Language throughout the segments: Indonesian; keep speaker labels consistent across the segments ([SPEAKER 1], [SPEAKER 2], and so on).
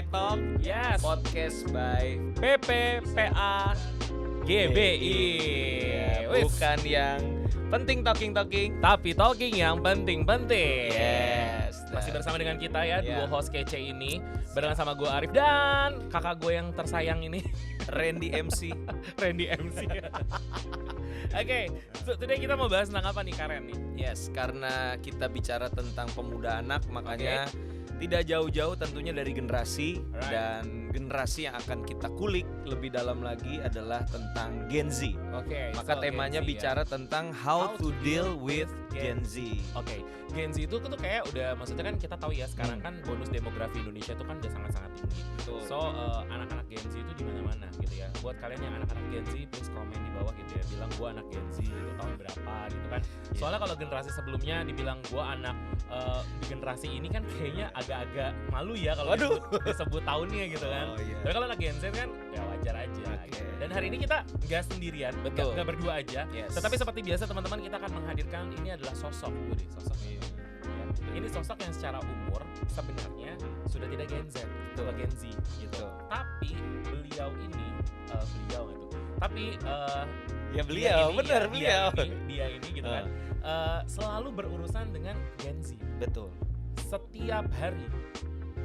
[SPEAKER 1] Night Talk,
[SPEAKER 2] Yes.
[SPEAKER 1] podcast by
[SPEAKER 2] PPPA GBI. Wis.
[SPEAKER 1] bukan yang penting talking.
[SPEAKER 2] Tapi talking yang penting-penting.
[SPEAKER 1] Yes.
[SPEAKER 2] Masih bersama dengan kita ya,
[SPEAKER 1] Ya.
[SPEAKER 2] duo host kece ini. Barengan sama gue Arif dan kakak gue yang tersayang ini,
[SPEAKER 1] Randy MC.
[SPEAKER 2] Randy MC. Oke, so today kita mau bahas tentang apa nih Karen nih?
[SPEAKER 1] Yes, karena kita bicara tentang pemuda anak, makanya tidak jauh-jauh tentunya dari generasi.
[SPEAKER 2] Alright.
[SPEAKER 1] Dan generasi yang akan kita kulik lebih dalam lagi adalah tentang Gen Z.
[SPEAKER 2] Oke.
[SPEAKER 1] Maka
[SPEAKER 2] so
[SPEAKER 1] temanya
[SPEAKER 2] Gen Z, ya.
[SPEAKER 1] bicara tentang how to deal with Gen Z.
[SPEAKER 2] Oke, Gen Z itu tuh kayak udah, maksudnya kan kita tahu ya sekarang kan bonus demografi Indonesia itu kan udah sangat-sangat tinggi.
[SPEAKER 1] Betul.
[SPEAKER 2] So anak-anak Gen Z itu di mana-mana gitu ya. Buat kalian yang anak-anak Gen Z, please komen di bawah gitu ya. Bilang gua anak Gen Z gitu tahun berapa gitu kan. Soalnya kalau generasi sebelumnya dibilang gua anak di generasi ini kan kayaknya agak-agak malu ya kalau disebut tahunnya gitu kan.
[SPEAKER 1] Oh, iya.
[SPEAKER 2] Tapi kalau anak Gen Z kan ya wajar aja.
[SPEAKER 1] Oke.
[SPEAKER 2] Gitu. Dan hari ini kita nggak sendirian,
[SPEAKER 1] Betul.
[SPEAKER 2] nggak berdua aja.
[SPEAKER 1] Yes.
[SPEAKER 2] Tetapi seperti biasa teman-teman kita akan menghadirkan ini adalah sosok, sosok ini. Ya. Ini sosok yang secara umur sebenarnya sudah tidak Gen Z, sudah Gen Z gitu. Tapi beliau ini, beliau itu. Tapi
[SPEAKER 1] Ya beliau, benar beliau.
[SPEAKER 2] Dia ini gitu kan. Selalu berurusan dengan Gen Z.
[SPEAKER 1] Betul.
[SPEAKER 2] Setiap hari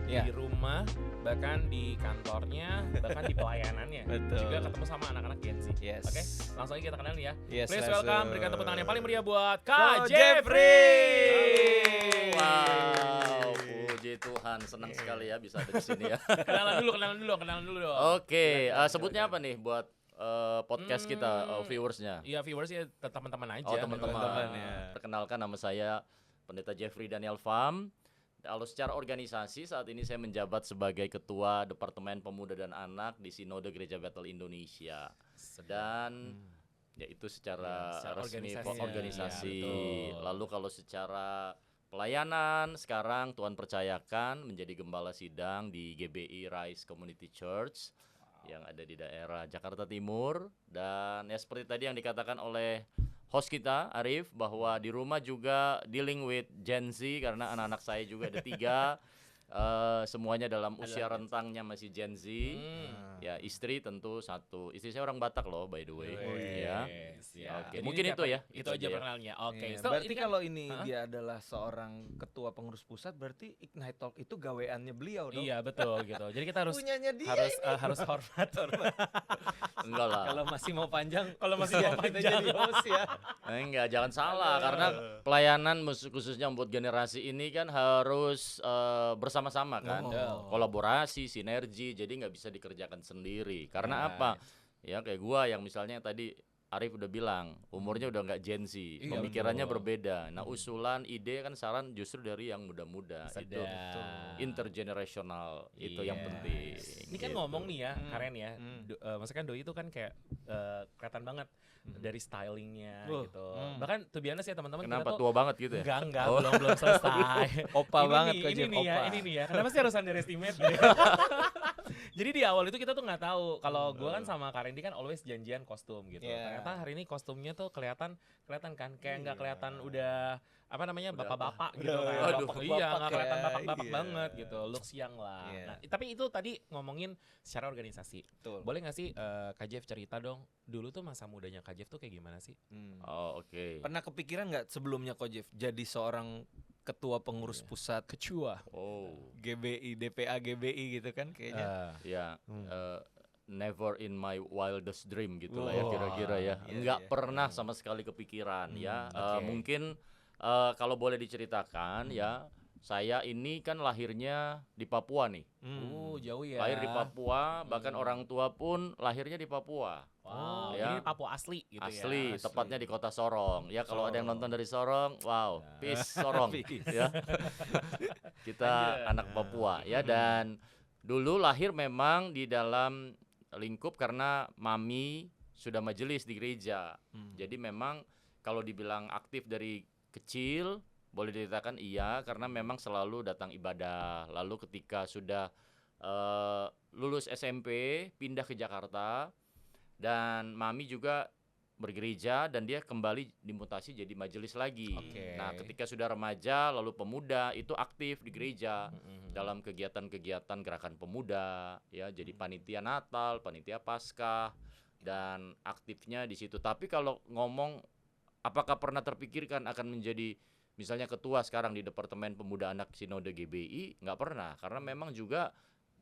[SPEAKER 1] Ya.
[SPEAKER 2] di rumah, bahkan di kantornya, bahkan di pelayanannya.
[SPEAKER 1] Betul.
[SPEAKER 2] Juga ketemu sama anak-anak Gen Z.
[SPEAKER 1] Yes.
[SPEAKER 2] Oke, langsung aja kita kenalin ya.
[SPEAKER 1] Yes,
[SPEAKER 2] Please
[SPEAKER 1] langsung.
[SPEAKER 2] welcome, berikan tepuk tangan yang paling meriah buat
[SPEAKER 1] Ko
[SPEAKER 2] Kak
[SPEAKER 1] Jeffrey.
[SPEAKER 3] Wow, puji Tuhan, senang sekali ya bisa ada di sini ya.
[SPEAKER 2] Kenalan dulu dong.
[SPEAKER 3] Oke,
[SPEAKER 2] Silakan,
[SPEAKER 3] sebutnya
[SPEAKER 2] silakan.
[SPEAKER 3] apa nih buat podcast kita, viewersnya?
[SPEAKER 2] Iya, viewers ya teman-teman aja.
[SPEAKER 3] Oh, teman-teman.
[SPEAKER 1] teman-teman, ya.
[SPEAKER 3] Perkenalkan, nama saya Pendeta Jeffrey Daniel Pham. Kalau secara organisasi saat ini saya menjabat sebagai Ketua Departemen Pemuda dan Anak di Sinode Gereja Bethel Indonesia. Dan ya itu secara
[SPEAKER 2] Ya, secara
[SPEAKER 3] resmi
[SPEAKER 2] organisasinya.
[SPEAKER 3] organisasi.
[SPEAKER 2] Ya, betul.
[SPEAKER 3] Lalu kalau secara pelayanan sekarang Tuhan percayakan menjadi gembala sidang di GBI Rise Community Church yang ada di daerah Jakarta Timur. Dan ya seperti tadi yang dikatakan oleh host kita Arif, bahwa di rumah juga dealing with Gen Z karena anak-anak saya juga ada 3. Semuanya dalam usia rentangnya masih Gen Z. Ya, istri tentu 1. Istri saya orang Batak loh, by the way. Ya. Oke,
[SPEAKER 2] Jadi
[SPEAKER 3] mungkin
[SPEAKER 2] ini
[SPEAKER 3] itu ya.
[SPEAKER 2] Itu aja perkenalannya. Oke.
[SPEAKER 1] Iya,
[SPEAKER 2] So,
[SPEAKER 1] berarti
[SPEAKER 2] ini kan
[SPEAKER 1] kalau ini
[SPEAKER 2] Hah?
[SPEAKER 1] dia adalah seorang ketua pengurus pusat, berarti Ignite Talk itu gaweannya beliau dong.
[SPEAKER 2] iya betul gitu. Jadi kita harus
[SPEAKER 1] Punyanya dia.
[SPEAKER 2] harus hormat.
[SPEAKER 3] Enggak lah.
[SPEAKER 1] Kalau masih mau panjang,
[SPEAKER 2] Kalau masih
[SPEAKER 1] biar
[SPEAKER 2] mau
[SPEAKER 1] kita
[SPEAKER 2] panjang.
[SPEAKER 1] jadi host ya.
[SPEAKER 3] Enggak, jangan salah karena pelayanan khususnya buat generasi ini kan harus bersama-sama kan.
[SPEAKER 1] Oh.
[SPEAKER 3] Kolaborasi, sinergi, jadi nggak bisa dikerjakan sendiri. Karena apa? Ya kayak gua yang misalnya tadi Arif udah bilang umurnya udah nggak Gen Z,
[SPEAKER 2] Iya,
[SPEAKER 3] pemikirannya
[SPEAKER 2] betul.
[SPEAKER 3] berbeda. Nah usulan, ide kan saran justru dari yang muda-muda. Itu
[SPEAKER 2] Sedap.
[SPEAKER 3] intergenerational, itu yang
[SPEAKER 2] Yes.
[SPEAKER 3] penting.
[SPEAKER 2] Ini kan
[SPEAKER 3] gitu.
[SPEAKER 2] ngomong nih ya, Karen ya.
[SPEAKER 1] Hmm.
[SPEAKER 2] Maksudnya kan Doi itu kan kayak kelihatan banget dari stylingnya
[SPEAKER 1] Wah.
[SPEAKER 2] gitu. Bahkan to be honest ya teman-teman,
[SPEAKER 3] Kenapa
[SPEAKER 2] kita tuh
[SPEAKER 3] tua banget gitu ya?
[SPEAKER 2] enggak,
[SPEAKER 3] Oh.
[SPEAKER 2] belum selesai.
[SPEAKER 1] Opa
[SPEAKER 2] Ini
[SPEAKER 1] banget
[SPEAKER 2] nih,
[SPEAKER 1] kok,
[SPEAKER 2] ini
[SPEAKER 1] Jeff,
[SPEAKER 2] nih ya,
[SPEAKER 1] opa.
[SPEAKER 2] ini nih ya. Kenapa sih harus underestimate? Gitu? Jadi di awal itu kita tuh nggak tahu. Kalau gue kan sama Karendi kan always janjian kostum gitu.
[SPEAKER 1] Yeah.
[SPEAKER 2] Ternyata hari ini kostumnya tuh kelihatan kan kayak nggak kelihatan udah apa namanya
[SPEAKER 3] Udah
[SPEAKER 2] bapak-bapak
[SPEAKER 1] apa?
[SPEAKER 2] gitu
[SPEAKER 1] Udah,
[SPEAKER 2] kan.
[SPEAKER 1] waduh,
[SPEAKER 2] Iya,
[SPEAKER 1] bapak
[SPEAKER 2] nggak kelihatan
[SPEAKER 1] kayak,
[SPEAKER 2] bapak-bapak
[SPEAKER 1] iya.
[SPEAKER 2] banget gitu. Looks young lah.
[SPEAKER 1] Iya.
[SPEAKER 2] Nah, tapi itu tadi ngomongin secara organisasi.
[SPEAKER 1] Betul.
[SPEAKER 2] Boleh nggak sih Kak Jeff cerita dong, dulu tuh masa mudanya Kak Jeff tuh kayak gimana sih?
[SPEAKER 3] Oh, oke.
[SPEAKER 1] Pernah kepikiran nggak sebelumnya Ko Jeff jadi seorang ketua pengurus pusat
[SPEAKER 2] Kecua.
[SPEAKER 3] Oh.
[SPEAKER 1] GBI, DPA GBI gitu kan kayaknya.
[SPEAKER 3] Ya, never in my wildest dream gitu lah ya
[SPEAKER 1] Wah,
[SPEAKER 3] kira-kira ya.
[SPEAKER 1] iya,
[SPEAKER 3] Enggak
[SPEAKER 1] iya.
[SPEAKER 3] pernah sama sekali kepikiran ya.
[SPEAKER 2] oke.
[SPEAKER 3] Mungkin kalau boleh diceritakan ya, saya ini kan lahirnya di Papua nih.
[SPEAKER 2] Jauh ya.
[SPEAKER 3] Lahir di Papua, bahkan orang tua pun lahirnya di Papua.
[SPEAKER 2] Wow,
[SPEAKER 3] Ya.
[SPEAKER 2] ini Papua asli gitu
[SPEAKER 3] Asli,
[SPEAKER 2] ya.
[SPEAKER 3] tepatnya di kota Sorong. Ya kalau ada yang nonton dari Sorong, wow,
[SPEAKER 2] Ya.
[SPEAKER 3] peace Sorong. Ya. Kita anak Papua ya, dan dulu lahir memang di dalam lingkup karena mami sudah majelis di gereja. Jadi memang kalau dibilang aktif dari kecil, boleh dikatakan iya, karena memang selalu datang ibadah. Lalu ketika sudah lulus SMP, pindah ke Jakarta, dan mami juga bergereja dan dia kembali dimutasi jadi majelis lagi.
[SPEAKER 2] Oke.
[SPEAKER 3] Nah, ketika sudah remaja lalu pemuda itu aktif di gereja dalam kegiatan-kegiatan gerakan pemuda, ya jadi panitia Natal, panitia Paskah dan aktifnya di situ. Tapi kalau ngomong apakah pernah terpikirkan akan menjadi misalnya ketua sekarang di Departemen Pemuda Anak Sinode GBI? Nggak pernah, karena memang juga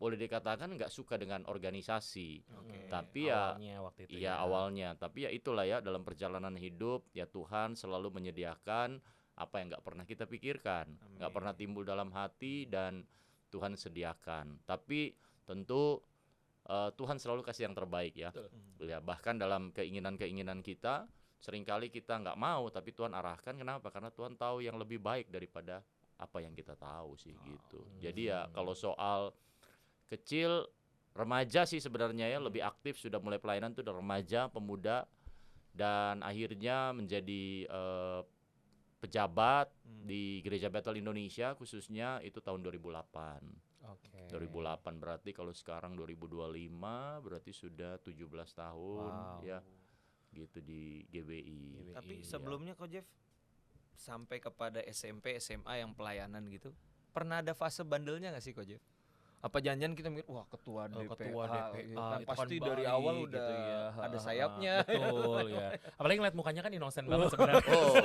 [SPEAKER 3] boleh dikatakan nggak suka dengan organisasi. Tapi ya
[SPEAKER 2] Awalnya waktu itu
[SPEAKER 3] iya awalnya, tapi ya itulah ya dalam perjalanan hidup ya Tuhan selalu menyediakan apa yang nggak pernah kita pikirkan, nggak pernah timbul dalam hati dan Tuhan sediakan. Tapi tentu Tuhan selalu kasih yang terbaik ya. Ya bahkan dalam keinginan-keinginan kita seringkali kita nggak mau, tapi Tuhan arahkan. Kenapa? Karena Tuhan tahu yang lebih baik daripada apa yang kita tahu sih gitu. Jadi ya kalau soal kecil, remaja sih sebenarnya ya lebih aktif, sudah mulai pelayanan tuh udah remaja, pemuda, dan akhirnya menjadi pejabat di Gereja Bethel Indonesia khususnya itu tahun 2008.
[SPEAKER 2] Oke.
[SPEAKER 3] 2008 berarti kalau sekarang 2025 berarti sudah 17 tahun ya gitu di GBI.
[SPEAKER 1] Tapi
[SPEAKER 3] Iya.
[SPEAKER 1] sebelumnya Ko Jeff sampai kepada SMP, SMA yang pelayanan gitu, pernah ada fase bandelnya nggak sih Ko Jeff? Apa jangan-jangan kita mikir wah ketua DPA,
[SPEAKER 2] ketua DPA,
[SPEAKER 1] gitu kan,
[SPEAKER 2] itu
[SPEAKER 1] pasti
[SPEAKER 2] kan
[SPEAKER 1] dari
[SPEAKER 2] baik
[SPEAKER 1] awal
[SPEAKER 2] gitu
[SPEAKER 1] udah
[SPEAKER 2] ya.
[SPEAKER 1] ada sayapnya.
[SPEAKER 2] Betul ya. Apalagi ngeliat mukanya kan inosen banget sebenarnya.
[SPEAKER 3] Oh,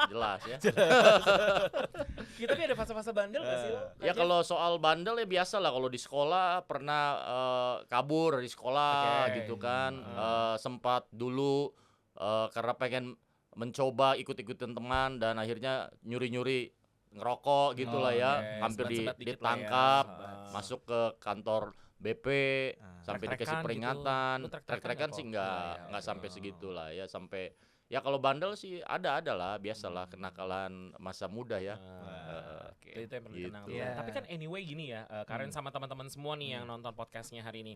[SPEAKER 3] jelas ya.
[SPEAKER 2] Kita tapi ada fase-fase bandel nggak sih lo?
[SPEAKER 3] Ya kalau soal bandel ya biasa lah, kalau di sekolah pernah kabur dari sekolah
[SPEAKER 2] Oke.
[SPEAKER 3] gitu kan. Sempat dulu karena pengen mencoba ikut-ikutin teman dan akhirnya nyuri-nyuri ngerokok gitulah ya,
[SPEAKER 2] oke.
[SPEAKER 3] hampir
[SPEAKER 2] Sebat-sebat dikit lah ya.
[SPEAKER 3] ditangkap,
[SPEAKER 2] Ah.
[SPEAKER 3] masuk ke kantor BP sampai dikasih
[SPEAKER 2] Trek-trekan
[SPEAKER 3] peringatan.
[SPEAKER 2] gitu. Lu trek-trekan
[SPEAKER 3] Trek-trekan
[SPEAKER 2] nggak
[SPEAKER 3] sih
[SPEAKER 2] kok?
[SPEAKER 3] nggak
[SPEAKER 2] Iya,
[SPEAKER 3] sampai
[SPEAKER 2] iya.
[SPEAKER 3] segitulah ya, sampai ya kalau bandel sih ada lah, biasalah kenakalan masa muda ya.
[SPEAKER 2] Itu yang perlu
[SPEAKER 3] Gitu.
[SPEAKER 2] tenang.
[SPEAKER 1] Iya.
[SPEAKER 2] Tapi kan anyway gini ya, Karen sama teman-teman semua nih yang nonton podcastnya hari ini.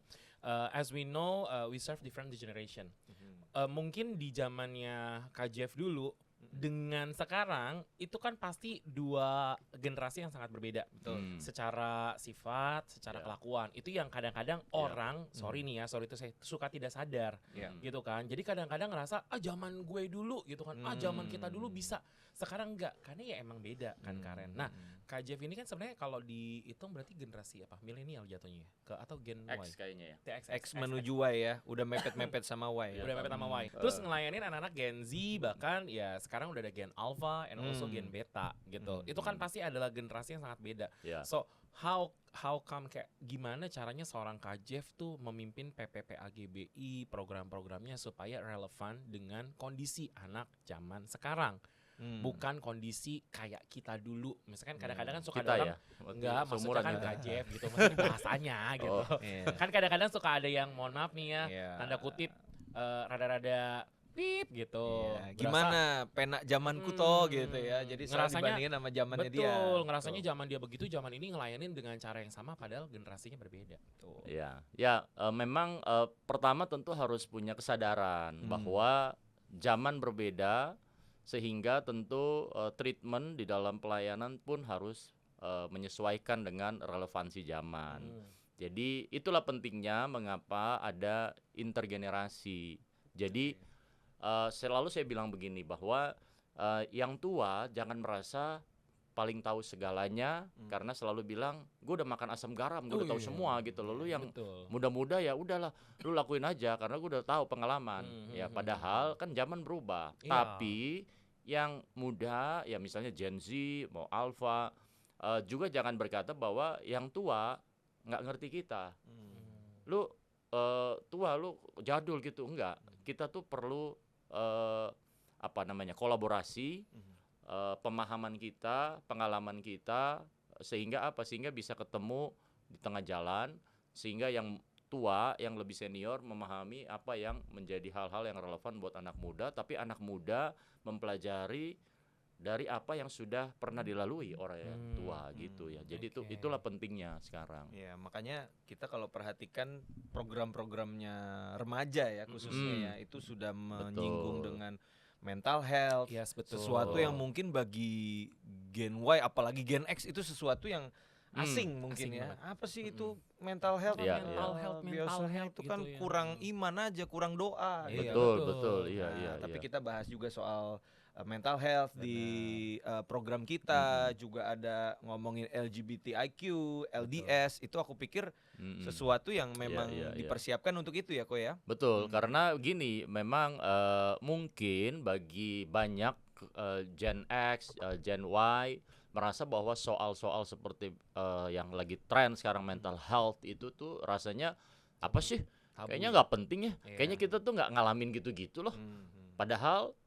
[SPEAKER 2] As we know, we serve different generation. Mungkin di zamannya Kak Jeff dulu dengan sekarang itu kan pasti dua generasi yang sangat berbeda. Secara sifat, secara
[SPEAKER 3] Ya.
[SPEAKER 2] kelakuan. Itu yang kadang-kadang orang, sorry itu saya suka tidak sadar.
[SPEAKER 1] Iya.
[SPEAKER 2] Gitu kan. Jadi kadang-kadang ngerasa zaman gue dulu gitu kan. Zaman kita dulu bisa. Sekarang enggak, karena ya emang beda kan Karen. Nah, Kak Jeff ini kan sebenarnya kalau dihitung berarti generasi apa? Milenial jatuhnya ya? Atau Gen Y?
[SPEAKER 3] X kayaknya ya.
[SPEAKER 1] X menuju Y ya, udah mepet-mepet sama Y.
[SPEAKER 2] Udah mepet sama Y. Terus ngelayanin anak-anak Gen Z, bahkan ya sekarang udah ada Gen Alpha and also Gen Beta gitu. Itu kan pasti adalah generasi yang sangat beda.
[SPEAKER 3] Ya.
[SPEAKER 2] So how come kayak gimana caranya seorang Kak Jeff tuh memimpin PPPA GBI program-programnya supaya relevan dengan kondisi anak zaman sekarang, bukan kondisi kayak kita dulu. Misalkan kadang-kadang kan suka
[SPEAKER 3] Kita
[SPEAKER 2] ada orang
[SPEAKER 3] ya.
[SPEAKER 2] enggak, maksudnya
[SPEAKER 3] Seumuran
[SPEAKER 2] kan
[SPEAKER 3] ya.
[SPEAKER 2] Kak Jeff gitu, maksudnya bahasanya gitu.
[SPEAKER 1] Iya.
[SPEAKER 2] Kan kadang-kadang suka ada yang mohon maaf nih ya,
[SPEAKER 1] Iya.
[SPEAKER 2] tanda kutip rada-rada pip gitu.
[SPEAKER 1] Iya, gimana pena zamanku toh gitu ya. Jadi selalu
[SPEAKER 2] ngerasanya-
[SPEAKER 1] dibandingin sama zamannya dia.
[SPEAKER 2] Betul, ngerasanya zaman dia begitu, zaman ini ngelayanin dengan cara yang sama padahal generasinya berbeda. Tuh.
[SPEAKER 3] Ya, memang pertama tentu harus punya kesadaran bahwa zaman berbeda sehingga tentu treatment di dalam pelayanan pun harus menyesuaikan dengan relevansi zaman. Jadi itulah pentingnya mengapa ada intergenerasi. Jadi selalu saya bilang begini bahwa yang tua jangan merasa paling tahu segalanya karena selalu bilang gue udah makan asam garam, gue udah tahu semua gitu. Lalu yang
[SPEAKER 2] Betul.
[SPEAKER 3] muda-muda ya udahlah lu lakuin aja karena gue udah tahu pengalaman. Ya padahal kan zaman berubah.
[SPEAKER 2] Iya.
[SPEAKER 3] Tapi yang muda ya misalnya Gen Z mau Alpha juga jangan berkata bahwa yang tua nggak ngerti kita. Lu tua, lu jadul gitu, enggak. Kita tuh perlu kolaborasi, pemahaman kita, pengalaman kita, sehingga bisa ketemu di tengah jalan, sehingga yang tua, yang lebih senior memahami apa yang menjadi hal-hal yang relevan buat anak muda, tapi anak muda mempelajari dari apa yang sudah pernah dilalui orang yang tua gitu ya. Jadi itulah pentingnya sekarang.
[SPEAKER 1] Ya, makanya kita kalau perhatikan program-programnya remaja ya khususnya ya, itu sudah menyinggung dengan mental health,
[SPEAKER 2] Yes, betul.
[SPEAKER 1] sesuatu yang mungkin bagi Gen Y apalagi Gen X itu sesuatu yang asing mungkin
[SPEAKER 2] Asing
[SPEAKER 1] ya.
[SPEAKER 2] banget.
[SPEAKER 1] Apa sih itu mental health?
[SPEAKER 3] Iya,
[SPEAKER 2] mental
[SPEAKER 3] iya.
[SPEAKER 2] health,
[SPEAKER 1] Biasanya itu
[SPEAKER 2] gitu
[SPEAKER 1] kan
[SPEAKER 2] ya.
[SPEAKER 1] kurang iman aja, kurang doa.
[SPEAKER 2] Iya,
[SPEAKER 1] gitu.
[SPEAKER 3] Betul, iya,
[SPEAKER 1] Nah,
[SPEAKER 3] iya,
[SPEAKER 1] tapi
[SPEAKER 3] iya.
[SPEAKER 1] kita bahas juga soal mental health di program kita, juga ada ngomongin LGBTIQ, LDS, itu aku pikir sesuatu yang memang
[SPEAKER 3] iya, iya.
[SPEAKER 1] dipersiapkan untuk itu ya, Ko ya.
[SPEAKER 3] Betul, karena gini, memang mungkin bagi banyak Gen X, Gen Y merasa bahwa soal-soal seperti yang lagi tren sekarang mental health itu tuh rasanya apa sih?
[SPEAKER 2] Tabu
[SPEAKER 3] Kayaknya
[SPEAKER 2] ya.
[SPEAKER 3] nggak penting ya.
[SPEAKER 2] Iya.
[SPEAKER 3] Kayaknya kita tuh nggak ngalamin gitu-gitu loh. Padahal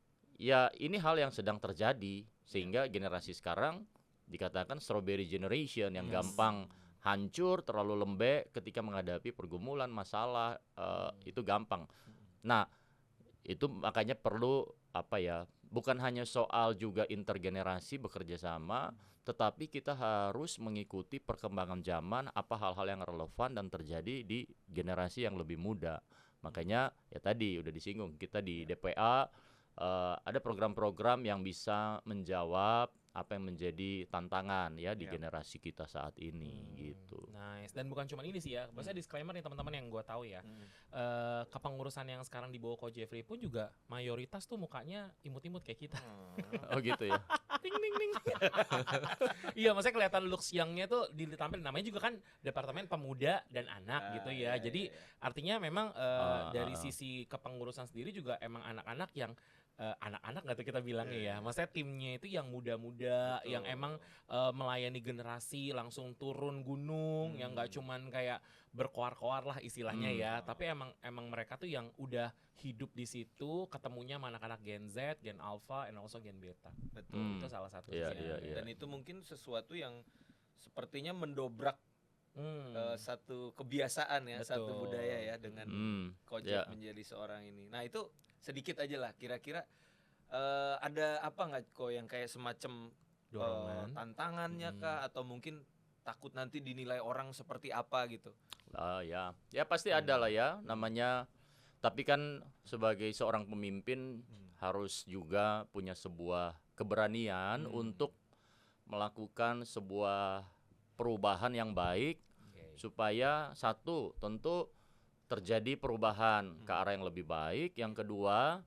[SPEAKER 3] ya ini hal yang sedang terjadi sehingga generasi sekarang dikatakan strawberry generation yang gampang hancur, terlalu lembek ketika menghadapi pergumulan, masalah, itu gampang. Nah, itu makanya perlu bukan hanya soal juga intergenerasi bekerja sama, tetapi kita harus mengikuti perkembangan zaman, apa hal-hal yang relevan dan terjadi di generasi yang lebih muda. Makanya ya tadi udah disinggung, kita di DPA ada program-program yang bisa menjawab apa yang menjadi tantangan ya di generasi kita saat ini gitu.
[SPEAKER 2] Nice. Dan bukan cuma ini sih ya. Maksudnya disclaimer nih teman-teman yang gue tahu ya. Kepengurusan yang sekarang di bawah Ko Jeffrey pun juga mayoritas tuh mukanya imut-imut kayak kita.
[SPEAKER 3] Oh gitu ya.
[SPEAKER 2] Ting ting ting. Iya, maksudnya kelihatan looks youngnya tuh ditampilin, namanya juga kan Departemen Pemuda dan Anak gitu ya. Jadi artinya memang dari sisi kepengurusan sendiri juga emang anak-anak yang anak-anak nggak tuh kita bilangnya ya. Maksudnya timnya itu yang muda-muda, yang emang melayani generasi, langsung turun gunung, yang nggak cuman kayak berkoar-koar lah istilahnya ya. Tapi emang mereka tuh yang udah hidup di situ, ketemunya sama anak-anak Gen Z, Gen Alpha, and also Gen Beta.
[SPEAKER 1] Betul.
[SPEAKER 2] Itu salah satu.
[SPEAKER 3] Iya,
[SPEAKER 2] sih.
[SPEAKER 3] iya, iya.
[SPEAKER 1] Dan itu mungkin sesuatu yang sepertinya mendobrak satu kebiasaan ya, satu
[SPEAKER 2] Betul.
[SPEAKER 1] budaya ya dengan Ko
[SPEAKER 3] Iya.
[SPEAKER 1] Jeff menjadi seorang ini. Nah itu sedikit aja lah, kira-kira ada apa nggak Ko yang kayak semacam
[SPEAKER 2] Dorongan.
[SPEAKER 1] tantangannya kah, atau mungkin takut nanti dinilai orang seperti apa gitu?
[SPEAKER 3] Ya pasti ada lah ya namanya. Tapi kan sebagai seorang pemimpin harus juga punya sebuah keberanian untuk melakukan sebuah perubahan yang baik supaya satu tentu terjadi perubahan ke arah yang lebih baik. Yang kedua,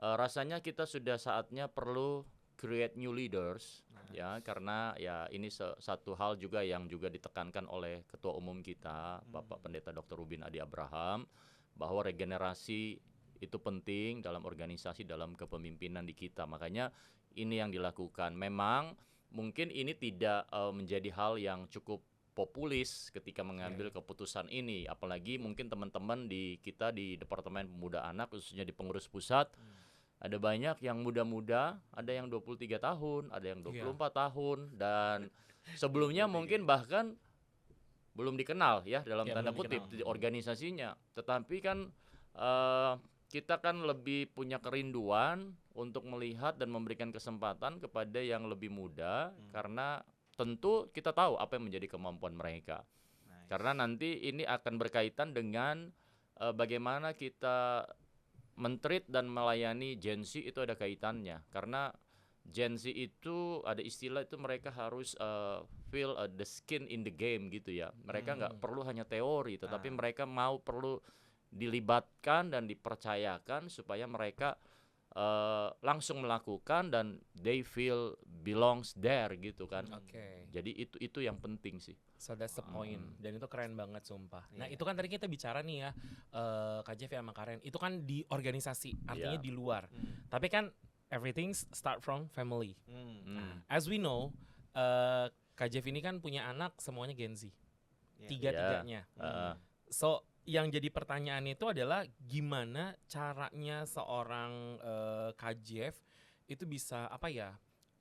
[SPEAKER 3] rasanya kita sudah saatnya perlu create new leaders ya, karena ya ini satu hal juga yang juga ditekankan oleh Ketua Umum kita Bapak Pendeta Dr. Rubin Adi Abraham, bahwa regenerasi itu penting dalam organisasi, dalam kepemimpinan di kita. Makanya ini yang dilakukan. Memang mungkin ini tidak menjadi hal yang cukup populis ketika mengambil keputusan ini, apalagi mungkin teman-teman di kita di Departemen Pemuda Anak, khususnya di pengurus pusat, ada banyak yang muda-muda, ada yang 23 tahun, ada yang 24 tahun, dan sebelumnya mungkin bahkan belum dikenal ya dalam tanda kutip di organisasinya. Tetapi kan kita kan lebih punya kerinduan untuk melihat dan memberikan kesempatan kepada yang lebih muda, karena tentu kita tahu apa yang menjadi kemampuan mereka. Karena nanti ini akan berkaitan dengan bagaimana kita men-treat dan melayani Gen Z, itu ada kaitannya. Karena Gen Z itu ada istilah itu, mereka harus feel the skin in the game gitu ya. Mereka nggak perlu hanya teori, tetapi mereka perlu dilibatkan dan dipercayakan supaya mereka langsung melakukan dan they feel belongs there gitu kan. Jadi itu yang penting sih.
[SPEAKER 2] So that's the point. Dan itu keren banget sumpah. Nah itu kan tadi kita bicara nih ya, Kak Jeff sama Karen, itu kan di organisasi, artinya di luar. Tapi kan everything start from family. As we know, Kak Jeff ini kan punya anak semuanya Gen Z, tiga-tiganya. So yang jadi pertanyaan itu adalah gimana caranya seorang Kak Jeff itu bisa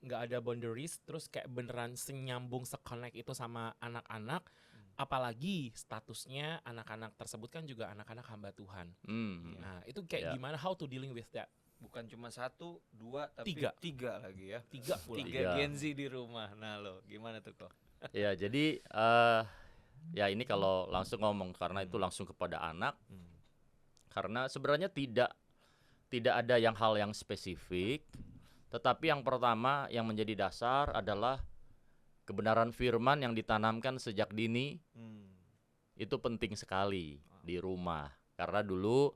[SPEAKER 2] nggak ada boundaries, terus kayak beneran senyambung, se-connect itu sama anak-anak, apalagi statusnya anak-anak tersebut kan juga anak-anak hamba Tuhan. Nah itu kayak gimana, how to dealing with that?
[SPEAKER 1] Bukan cuma 1, 2, tapi
[SPEAKER 2] Tiga.
[SPEAKER 1] 3 lagi ya.
[SPEAKER 2] 3 pula.
[SPEAKER 1] 3 Gen Z di rumah. Nah lo gimana tuh kok?
[SPEAKER 3] Ya jadi ya ini kalau langsung ngomong, karena itu langsung kepada anak, karena sebenarnya tidak ada hal yang spesifik, tetapi yang pertama yang menjadi dasar adalah kebenaran firman yang ditanamkan sejak dini
[SPEAKER 1] Hmm.
[SPEAKER 3] itu penting sekali di rumah. Karena dulu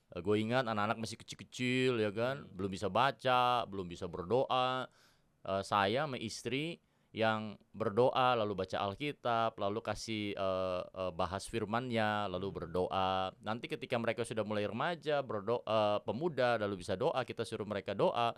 [SPEAKER 3] gue ingat anak-anak masih kecil-kecil ya kan, belum bisa baca, belum bisa berdoa. Saya sama istri yang berdoa, lalu baca Alkitab, lalu kasih bahas firman-Nya, lalu berdoa. Nanti ketika mereka sudah mulai remaja, berdoa, pemuda, lalu bisa doa, kita suruh mereka doa.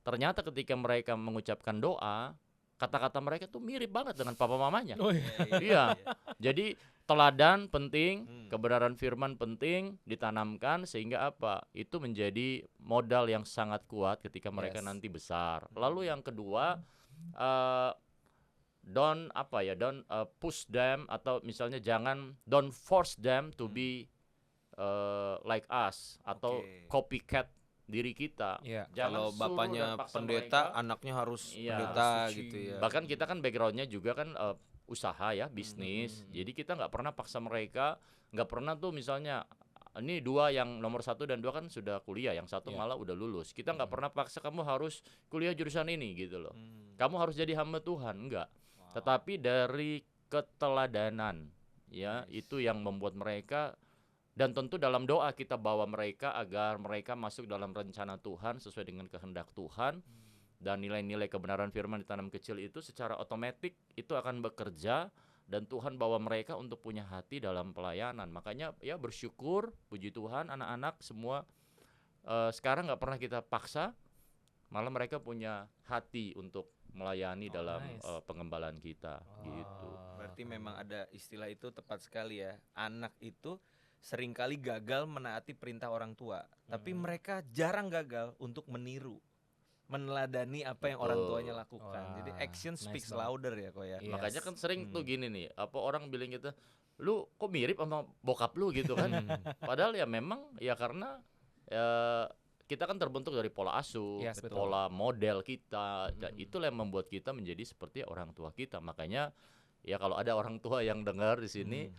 [SPEAKER 3] Ternyata ketika mereka mengucapkan doa, kata-kata mereka tuh mirip banget dengan papa mamanya.
[SPEAKER 2] Oh
[SPEAKER 3] Iya. Jadi teladan penting, kebenaran firman penting ditanamkan sehingga apa? Itu menjadi modal yang sangat kuat ketika mereka nanti besar. Lalu yang kedua, don't push them, atau misalnya don't force them to be like us atau copycat diri kita.
[SPEAKER 2] Iya.
[SPEAKER 1] Kalau
[SPEAKER 3] Jangan suruh
[SPEAKER 1] bapaknya
[SPEAKER 3] dan paksa
[SPEAKER 1] pendeta,
[SPEAKER 3] mereka.
[SPEAKER 1] anaknya harus
[SPEAKER 3] Iya,
[SPEAKER 1] pendeta
[SPEAKER 2] harus
[SPEAKER 1] gitu
[SPEAKER 2] suci.
[SPEAKER 1] ya.
[SPEAKER 3] Bahkan kita kan backgroundnya juga kan usaha ya, bisnis. Jadi kita nggak pernah paksa mereka, nggak pernah tuh misalnya ini dua yang nomor 1 dan 2 kan sudah kuliah, yang satu malah udah lulus. Kita nggak pernah paksa kamu harus kuliah jurusan ini gitu loh. Kamu harus jadi hamba Tuhan, enggak. Tetapi dari keteladanan ya, itu yang membuat mereka. Dan tentu dalam doa kita bawa mereka agar mereka masuk dalam rencana Tuhan sesuai dengan kehendak Tuhan. Dan nilai-nilai kebenaran firman ditanam kecil itu secara otomatis itu akan bekerja. Dan Tuhan bawa mereka untuk punya hati dalam pelayanan. Makanya ya bersyukur, puji Tuhan, anak-anak semua sekarang gak pernah kita paksa. Malah mereka punya hati untuk melayani dalam pengembalaan kita gitu.
[SPEAKER 1] Berarti memang ada istilah itu tepat sekali ya. Anak itu seringkali gagal menaati perintah orang tua, tapi mereka jarang gagal untuk meniru, meneladani apa yang orang tuanya lakukan. Jadi action speaks louder ya kok ya.
[SPEAKER 3] Makanya kan sering tuh gini nih, apa orang bilang gitu, lu kok mirip sama bokap lu gitu kan. Padahal ya memang ya karena kita kan terbentuk dari pola asuh,
[SPEAKER 2] Yes, betul.
[SPEAKER 3] pola model kita. Dan itulah yang membuat kita menjadi seperti orang tua kita. Makanya ya kalau ada orang tua yang dengar di sini,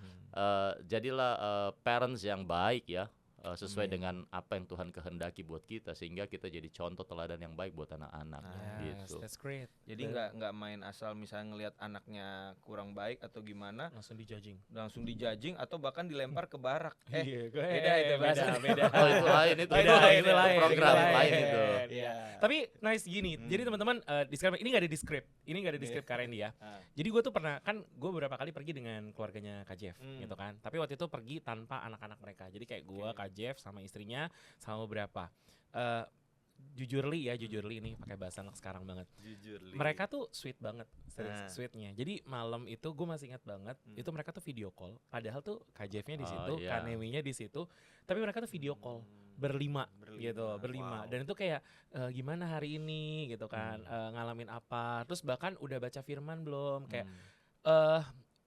[SPEAKER 3] jadilah parents yang baik ya, sesuai dengan apa yang Tuhan kehendaki buat kita, sehingga kita jadi contoh teladan yang baik buat anak-anak gitu.
[SPEAKER 2] That's great.
[SPEAKER 1] Jadi nggak main asal misalnya ngelihat anaknya kurang baik atau gimana
[SPEAKER 2] Langsung
[SPEAKER 1] langsung dijudging atau bahkan dilempar ke barak.
[SPEAKER 2] Beda itu bahasa.
[SPEAKER 1] beda.
[SPEAKER 3] Oh itu lain, itu program lain itu.
[SPEAKER 1] Iya.
[SPEAKER 2] Tapi nice gini. Jadi teman-teman describe ini nggak ada descript. Ini nggak ada descript Kak Randy ya. Jadi gue tuh pernah kan gue beberapa kali pergi dengan keluarganya Kak Jeff gitu kan. Tapi waktu itu pergi tanpa anak-anak mereka. Jadi kayak gue, Kak Jeff sama istrinya sama beberapa. Jujur li ini pakai bahasa anak sekarang banget.
[SPEAKER 1] Jujur.
[SPEAKER 2] Mereka tuh sweet banget, sweetnya. Jadi malam itu gue masih ingat banget, itu mereka tuh video call. Padahal tuh Kak Jeffnya di situ, Kak Neminya di situ, tapi mereka tuh video call berlima. Gitu, berlima. Dan itu kayak gimana hari ini gitu kan, ngalamin apa. Terus bahkan udah baca firman belum? Kayak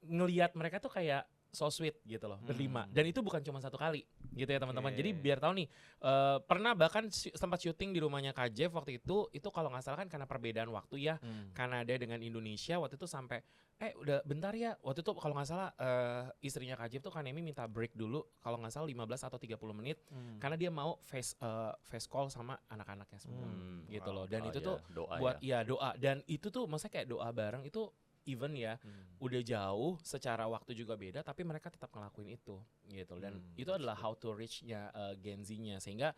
[SPEAKER 2] ngelihat mereka tuh kayak so sweet gitu loh, berlima. Dan itu bukan cuma satu kali gitu ya teman-teman. Jadi biar tahu nih, pernah bahkan sempat syuting di rumahnya Kak Jeff waktu itu kalau nggak salah kan karena perbedaan waktu ya, Kanada dengan Indonesia waktu itu sampai udah bentar ya, waktu itu kalau nggak salah istrinya Kak Jeff tuh Kanemi minta break dulu kalau nggak salah 15 atau 30 menit karena dia mau face call sama anak-anaknya semua gitu loh. Dan itu tuh
[SPEAKER 3] doa
[SPEAKER 2] buat doa, dan itu tuh maksudnya kayak doa bareng itu. Even ya udah jauh secara waktu juga beda, tapi mereka tetap ngelakuin itu gitu. Dan itu adalah how to reach-nya Gen Z-nya, sehingga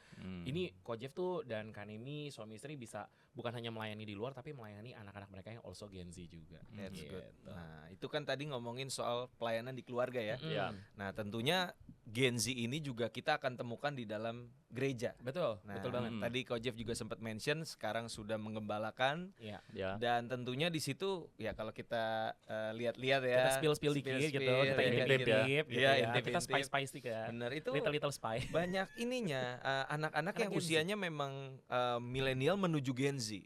[SPEAKER 2] ini Ko Jeff tuh dan Kanemi suami istri bisa bukan hanya melayani di luar tapi melayani anak-anak mereka yang also Gen Z juga.
[SPEAKER 1] That's good.
[SPEAKER 2] Gitu.
[SPEAKER 1] Nah itu kan tadi ngomongin soal pelayanan di keluarga ya. Nah tentunya Gen Z ini juga kita akan temukan di dalam gereja.
[SPEAKER 2] Betul,
[SPEAKER 1] Nah,
[SPEAKER 2] betul banget.
[SPEAKER 1] Tadi Ko Jeff juga sempat mention sekarang sudah mengembalakan.
[SPEAKER 2] Iya.
[SPEAKER 1] Dan tentunya di situ ya kalau kita lihat-lihat ya.
[SPEAKER 2] Kita spill dikit gitu, kita intip gitu ya. Kita spice dikit.
[SPEAKER 1] Bener itu
[SPEAKER 2] Little spy.
[SPEAKER 1] banyak ininya anak-anak yang
[SPEAKER 2] Gen Z.
[SPEAKER 1] usianya memang milenial menuju Gen Z.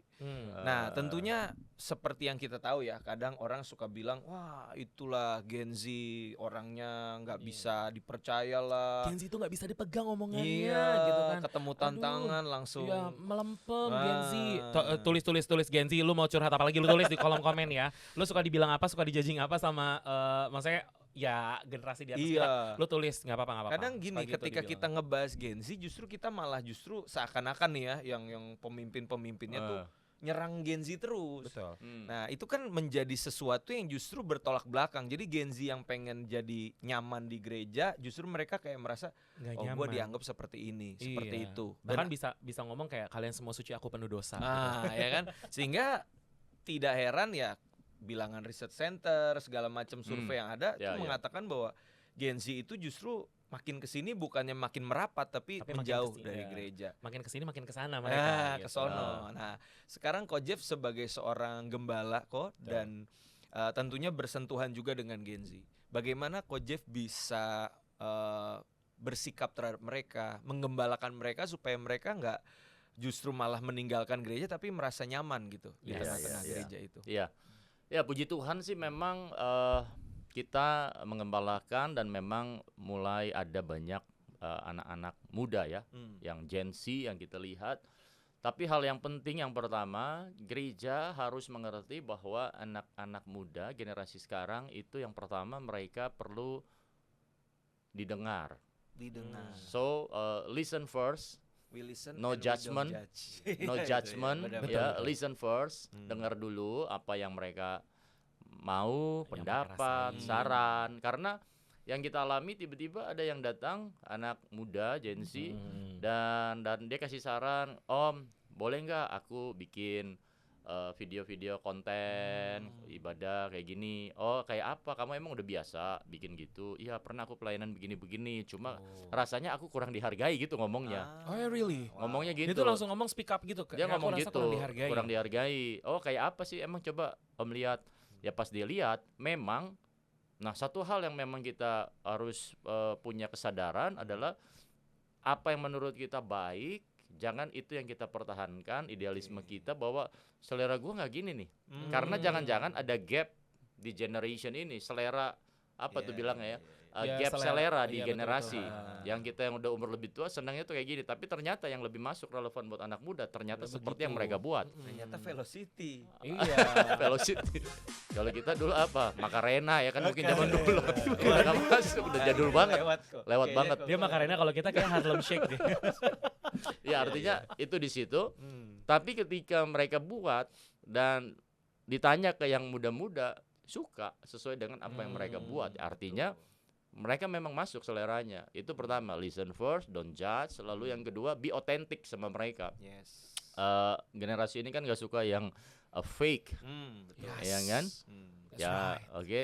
[SPEAKER 1] Nah tentunya seperti yang kita tahu ya, kadang orang suka bilang wah itulah Gen Z orangnya nggak bisa dipercaya lah.
[SPEAKER 2] Gen Z itu nggak bisa dipegang omongannya
[SPEAKER 1] Iya,
[SPEAKER 2] gitu kan.
[SPEAKER 1] ketemu tantangan langsung.
[SPEAKER 2] Iya, melempem Gen Z. Tulis Gen Z, lu mau curhat apa lagi lu tulis di kolom komen ya. Lu suka dibilang apa, suka dijudging apa sama maksudnya ya generasi di atas kita. Lu tulis nggak apa-apa.
[SPEAKER 1] Kadang gini ketika kita ngebahas Gen Z justru kita malah seakan-akan nih ya yang pemimpin-pemimpinnya tuh nyerang Gen Z terus.
[SPEAKER 2] Betul.
[SPEAKER 1] Nah, itu kan menjadi sesuatu yang justru bertolak belakang. Jadi Gen Z yang pengen jadi nyaman di gereja, justru mereka kayak merasa,
[SPEAKER 2] Nggak
[SPEAKER 1] oh gue
[SPEAKER 2] nyaman.
[SPEAKER 1] dianggap seperti ini, seperti
[SPEAKER 2] Iya.
[SPEAKER 1] itu.
[SPEAKER 2] Bahkan
[SPEAKER 1] Dan,
[SPEAKER 2] bisa ngomong kayak kalian semua suci, aku penuh dosa.
[SPEAKER 1] ya kan, sehingga tidak heran ya bilangan riset center segala macam survei yang ada
[SPEAKER 3] Ya,
[SPEAKER 1] itu
[SPEAKER 3] ya.
[SPEAKER 1] mengatakan bahwa Gen Z itu justru makin kesini bukannya makin merapat tapi
[SPEAKER 2] makin
[SPEAKER 1] menjauh
[SPEAKER 2] kesini,
[SPEAKER 1] dari
[SPEAKER 2] ya.
[SPEAKER 1] gereja.
[SPEAKER 2] Makin kesini makin kesana mereka.
[SPEAKER 1] Ke
[SPEAKER 2] gitu.
[SPEAKER 1] sono. Nah, sekarang Ko Jeff sebagai seorang gembala kok dan tentunya bersentuhan juga dengan Gen Z. Bagaimana Ko Jeff bisa bersikap terhadap mereka, menggembalakan mereka supaya mereka nggak justru malah meninggalkan gereja tapi merasa nyaman gitu di
[SPEAKER 2] Yes.
[SPEAKER 1] tengah-tengah
[SPEAKER 3] Iya.
[SPEAKER 1] gereja itu.
[SPEAKER 3] Iya. Ya puji Tuhan sih memang kita menggembalakan dan memang mulai ada banyak anak-anak muda ya, yang Gen Z yang kita lihat. Tapi hal yang penting yang pertama, gereja harus mengerti bahwa anak-anak muda generasi sekarang itu yang pertama mereka perlu didengar.
[SPEAKER 1] Didengar.
[SPEAKER 3] So listen first,
[SPEAKER 1] We listen
[SPEAKER 3] no
[SPEAKER 1] and we don't
[SPEAKER 3] judgment.
[SPEAKER 1] judge.
[SPEAKER 3] no
[SPEAKER 1] Itu ya,
[SPEAKER 3] judgment,
[SPEAKER 1] benar-benar.
[SPEAKER 3] ya
[SPEAKER 2] betul.
[SPEAKER 3] listen first,
[SPEAKER 1] Hmm.
[SPEAKER 3] dengar dulu apa yang mereka mau,
[SPEAKER 2] Yang
[SPEAKER 3] pendapat,
[SPEAKER 2] mereka rasain.
[SPEAKER 3] saran. Karena yang kita alami tiba-tiba ada yang datang anak muda Gen Z dan dia kasih saran, Om boleh nggak aku bikin video-video konten ibadah kayak gini. Oh kayak apa, kamu emang udah biasa bikin gitu? Iya pernah aku pelayanan begini-begini, cuma rasanya aku kurang dihargai gitu ngomongnya.
[SPEAKER 2] Oh ya really?
[SPEAKER 3] Ngomongnya
[SPEAKER 2] Dia
[SPEAKER 3] gitu.
[SPEAKER 2] tuh langsung ngomong speak up gitu.
[SPEAKER 3] Dia
[SPEAKER 2] Aku
[SPEAKER 3] ngomong
[SPEAKER 2] rasa
[SPEAKER 3] gitu,
[SPEAKER 2] kurang dihargai.
[SPEAKER 3] Oh kayak apa sih, emang coba Om lihat. Ya pas dia lihat memang, nah satu hal yang memang kita harus punya kesadaran adalah apa yang menurut kita baik, jangan itu yang kita pertahankan, idealisme kita bahwa selera gua nggak gini nih. Karena jangan-jangan ada gap di generation ini, selera apa tuh bilangnya ya,
[SPEAKER 2] Ya,
[SPEAKER 3] gap
[SPEAKER 2] selera.
[SPEAKER 3] selera di
[SPEAKER 2] Iya, betul,
[SPEAKER 3] generasi.
[SPEAKER 2] betul.
[SPEAKER 3] Yang kita yang udah umur lebih tua senangnya tuh kayak gini, tapi ternyata yang lebih masuk relevan buat anak muda ternyata
[SPEAKER 2] Begitu.
[SPEAKER 3] seperti yang mereka buat.
[SPEAKER 1] Ternyata Velocity.
[SPEAKER 2] Iya.
[SPEAKER 3] Velocity. Kalau kita dulu apa? Macarena ya kan mungkin zaman dulu. Udah nggak masuk, udah jadul banget. Lewat banget.
[SPEAKER 2] Dia makarena kalau kita kayak Harlem Shake deh.
[SPEAKER 3] Ya artinya itu di situ. Tapi ketika mereka buat dan ditanya ke yang muda-muda, suka sesuai dengan apa yang mereka buat. Artinya mereka memang masuk seleranya. Itu pertama, listen first, don't judge. Lalu yang kedua, be authentic sama mereka.
[SPEAKER 1] Yes.
[SPEAKER 3] Generasi ini kan gak suka yang fake,
[SPEAKER 1] Betul.
[SPEAKER 3] ya kan?
[SPEAKER 2] That's
[SPEAKER 3] Ya,
[SPEAKER 2] right.
[SPEAKER 3] oke.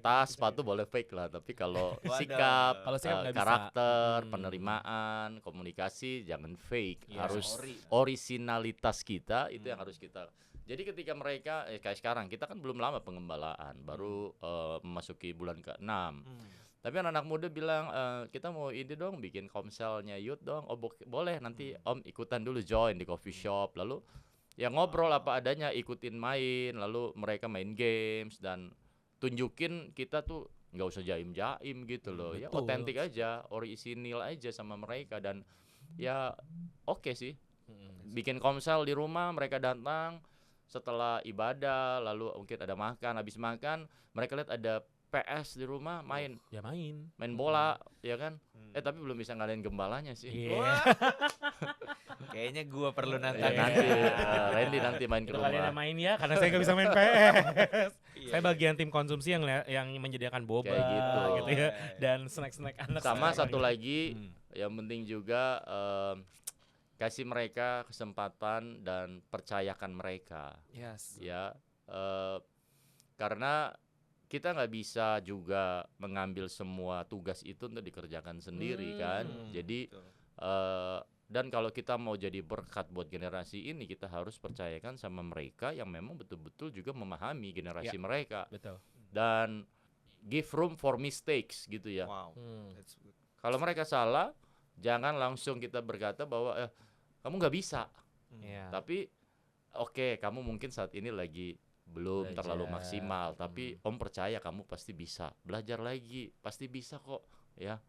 [SPEAKER 3] Tas, sepatu boleh fake lah. Tapi kalau
[SPEAKER 1] Waduh.
[SPEAKER 3] sikap,
[SPEAKER 2] Kalau sikap nggak bisa.
[SPEAKER 3] karakter, penerimaan, komunikasi, jangan fake.
[SPEAKER 2] Yes.
[SPEAKER 3] Harus
[SPEAKER 1] Ori.
[SPEAKER 3] orisinalitas kita itu yang harus kita. Jadi ketika mereka kayak sekarang kita kan belum lama pengembalaan, baru memasuki bulan ke-6. Tapi anak-anak muda bilang kita mau ini dong bikin komselnya youth dong. Oh boleh nanti Om ikutan dulu join di coffee shop, lalu ya ngobrol apa adanya, ikutin main, lalu mereka main games dan tunjukin kita tuh nggak usah jaim-jaim gitu loh. Ya
[SPEAKER 2] Betul.
[SPEAKER 3] otentik aja, orisinil aja sama mereka dan ya oke sih. Bikin komsel di rumah, mereka datang setelah ibadah, lalu mungkin ada makan, habis makan mereka lihat ada PS di rumah, main
[SPEAKER 2] Ya main.
[SPEAKER 3] bola, ya kan? Tapi belum bisa ngalahin gembalanya sih.
[SPEAKER 2] Iya.
[SPEAKER 1] Kayaknya gua perlu
[SPEAKER 3] Ya,
[SPEAKER 1] nantang.
[SPEAKER 3] nanti Randy nanti main ke
[SPEAKER 2] Itu kalian
[SPEAKER 3] rumah.
[SPEAKER 2] yang main ya, karena saya nggak bisa main PS. Saya bagian tim konsumsi yang menyediakan boba
[SPEAKER 3] Kayak gitu.
[SPEAKER 2] ya, dan snack-snack anak.
[SPEAKER 3] Sama
[SPEAKER 2] saya.
[SPEAKER 3] satu lagi yang penting juga kasih mereka kesempatan dan percayakan mereka.
[SPEAKER 2] Yes.
[SPEAKER 3] Ya, karena kita nggak bisa juga mengambil semua tugas itu untuk dikerjakan sendiri kan. Jadi dan kalau kita mau jadi berkat buat generasi ini, kita harus percayakan sama mereka yang memang betul-betul juga memahami generasi mereka
[SPEAKER 2] Betul.
[SPEAKER 3] dan give room for mistakes gitu ya.
[SPEAKER 1] Wow.
[SPEAKER 2] Hmm.
[SPEAKER 1] That's good.
[SPEAKER 3] Kalau mereka salah, jangan langsung kita berkata bahwa kamu nggak bisa.
[SPEAKER 2] Iya.
[SPEAKER 3] Tapi oke, kamu mungkin saat ini lagi belum
[SPEAKER 2] Belajar.
[SPEAKER 3] terlalu maksimal, tapi Om percaya kamu pasti bisa. Belajar lagi, pasti bisa kok, ya.